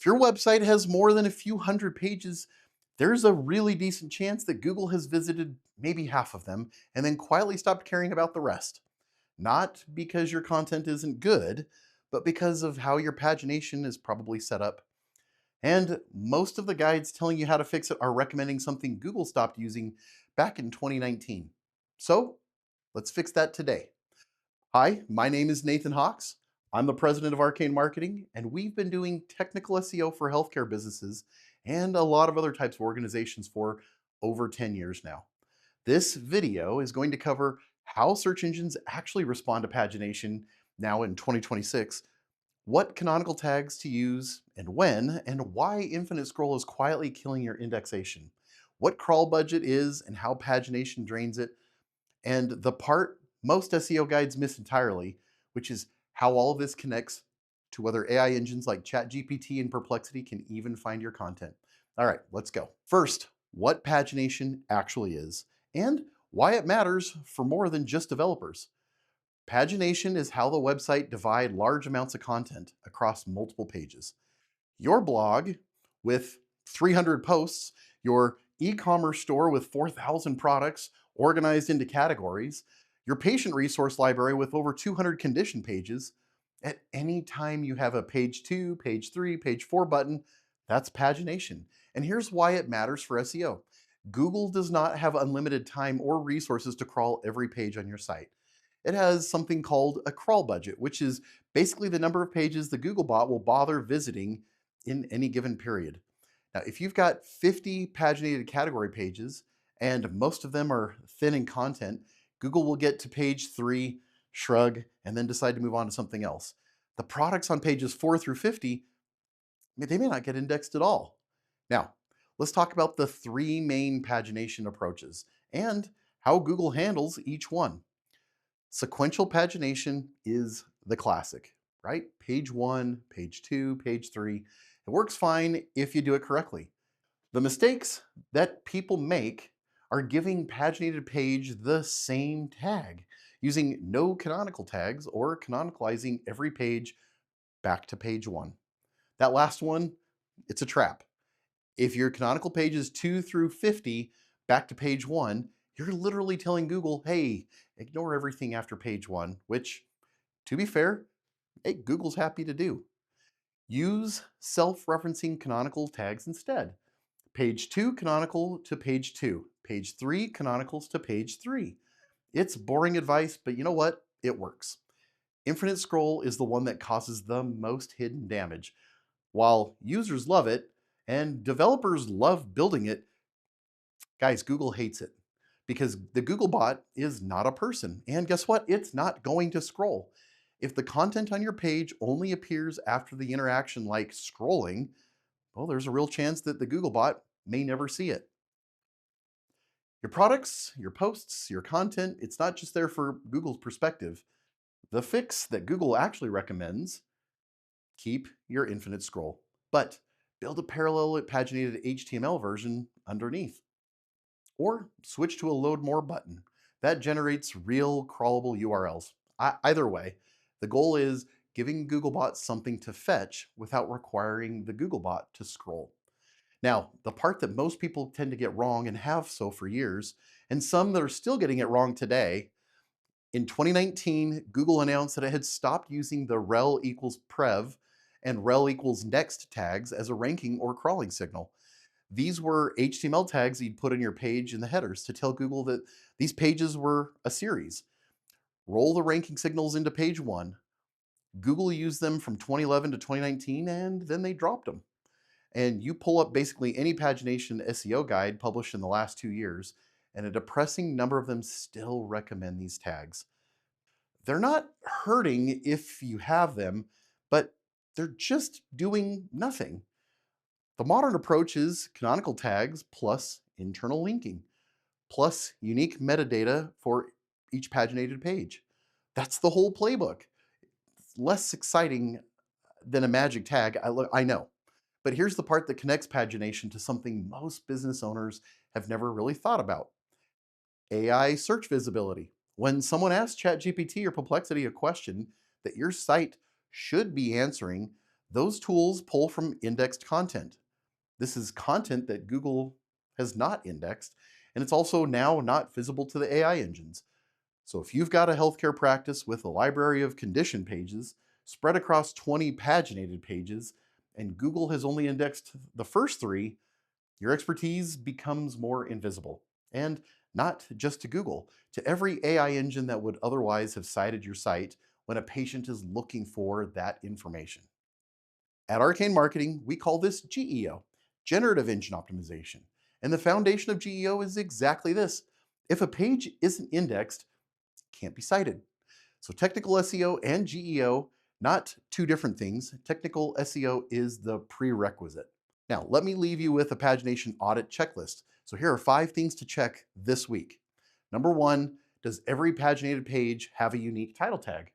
your website has more than a few hundred pages, there's a really decent chance that Google has visited maybe half of them and then quietly stopped caring about the rest. Not because your content isn't good, but because of how your pagination is probably set up. And most of the guides telling you how to fix it are recommending something Google stopped using back in 2019. So let's fix that today. Hi, my name is Nathan Hawks. I'm the president of Arcane Marketing, and we've been doing technical SEO for healthcare businesses and a lot of other types of organizations for over 10 years now. This video is going to cover how search engines actually respond to pagination now in 2026, what canonical tags to use and when, and why infinite scroll is quietly killing your indexation, what crawl budget is and how pagination drains it, and the part most SEO guides miss entirely, which is how all of this connects to whether AI engines like ChatGPT and Perplexity can even find your content. All right, let's go. First, what pagination actually is and why it matters for more than just developers. Pagination is how the website divide large amounts of content across multiple pages. Your blog with 300 posts, your e-commerce store with 4,000 products organized into categories, your patient resource library with over 200 condition pages. At any time you have a page 2, page 3, page 4 button, that's pagination. And here's why it matters for SEO. Google does not have unlimited time or resources to crawl every page on your site. It has something called a crawl budget, which is basically the number of pages the Googlebot will bother visiting in any given period. Now, if you've got 50 paginated category pages and most of them are thin in content, Google will get to page 3, shrug, and then decide to move on to something else. The products on pages 4 through 50, they may not get indexed at all. Now, let's talk about the three main pagination approaches and how Google handles each one. Sequential pagination is the classic, right? Page 1, page 2, page 3. It works fine if you do it correctly. The mistakes that people make are giving paginated page the same tag, using no canonical tags or canonicalizing every page back to page 1. That last one, it's a trap. If your canonical page is 2 through 50 back to page 1, you're literally telling Google, hey, ignore everything after page 1, which, to be fair, hey, Google's happy to do. Use self-referencing canonical tags instead. Page 2 canonical to page 2. Page 3 canonicals to page 3. It's boring advice, but you know what? It works. Infinite scroll is the one that causes the most hidden damage. While users love it and developers love building it, guys, Google hates it because the Googlebot is not a person. And guess what? It's not going to scroll. If the content on your page only appears after the interaction like scrolling, well, there's a real chance that the Googlebot may never see it. Your products, your posts, your content, it's not just there for Google's perspective. The fix that Google actually recommends, keep your infinite scroll, but build a parallel paginated HTML version underneath. Or switch to a load more button. That generates real crawlable URLs. Either way, the goal is giving Googlebot something to fetch without requiring the Googlebot to scroll. Now, the part that most people tend to get wrong and have so for years, and some that are still getting it wrong today, in 2019, Google announced that it had stopped using the rel equals prev and rel equals next tags as a ranking or crawling signal. These were HTML tags that you'd put on your page in the headers to tell Google that these pages were a series. Roll the ranking signals into page 1. Google used them from 2011 to 2019, and then they dropped them. And you pull up basically any pagination SEO guide published in the last 2 years, and a depressing number of them still recommend these tags. They're not hurting if you have them, but they're just doing nothing. The modern approach is canonical tags plus internal linking, plus unique metadata for each paginated page. That's the whole playbook. It's less exciting than a magic tag, I know. But here's the part that connects pagination to something most business owners have never really thought about. AI search visibility. When someone asks ChatGPT or Perplexity a question that your site should be answering, Those tools pull from indexed content. This is content that Google has not indexed, and it's also now not visible to the AI engines. So if you've got a healthcare practice with a library of condition pages spread across 20 paginated pages, and Google has only indexed the first three, your expertise becomes more invisible. And not just to Google, to every AI engine that would otherwise have cited your site when a patient is looking for that information. At Arcane Marketing, we call this GEO, Generative Engine Optimization. And the foundation of GEO is exactly this. If a page isn't indexed, it can't be cited. So technical SEO and GEO, not two different things. Technical SEO is the prerequisite. Now, let me leave you with a pagination audit checklist. So here are 5 things to check this week. Number 1, does every paginated page have a unique title tag?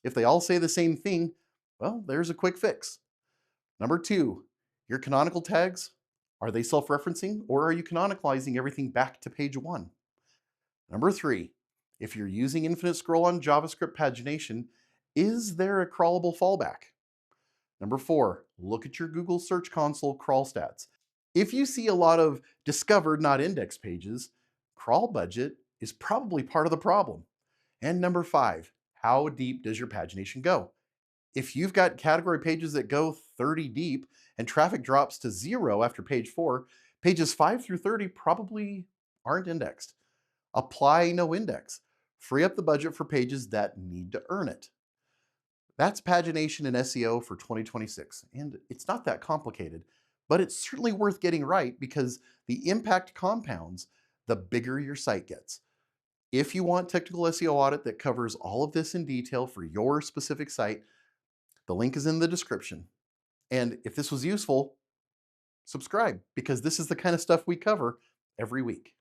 If they all say the same thing, well, there's a quick fix. Number 2, your canonical tags, are they self-referencing or are you canonicalizing everything back to page 1? Number 3, if you're using infinite scroll on JavaScript pagination, is there a crawlable fallback? Number 4, look at your Google Search Console crawl stats. If you see a lot of discovered, not indexed pages, crawl budget is probably part of the problem. And number 5, how deep does your pagination go? If you've got category pages that go 30 deep and traffic drops to 0 after page 4, pages 5 through 30 probably aren't indexed. Apply no index. Free up the budget for pages that need to earn it. That's pagination and SEO for 2026. And it's not that complicated, but it's certainly worth getting right because the impact compounds the bigger your site gets. If you want technical SEO audit that covers all of this in detail for your specific site, the link is in the description. And if this was useful, subscribe because this is the kind of stuff we cover every week.